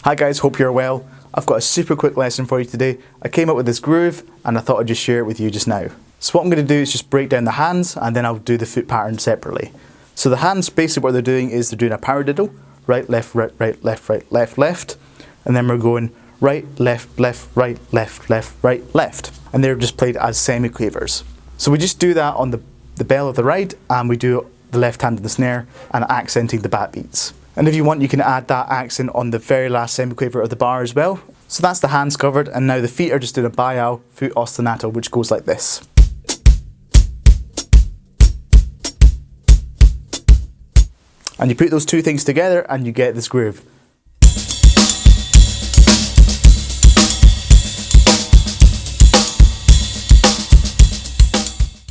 Hi guys, hope you're well. I've got a super quick lesson for you today. I came up with this groove and I thought I'd just share it with you just now. So what I'm going to do is just break down the hands and then I'll do the foot pattern separately. So the hands, basically what they're doing is they're doing a paradiddle, right, left, right, right, left, right, left, left. And then we're going right, left, left, right, left, left, right, left. And they're just played as semiquavers. So we just do that on the bell of the ride, and we do the left hand of the snare and accenting the bat beats. And if you want, you can add that accent on the very last semiquaver of the bar as well. So that's the hands covered, and now the feet are just doing a Baiao Ostinato, which goes like this. And you put those two things together and you get this groove.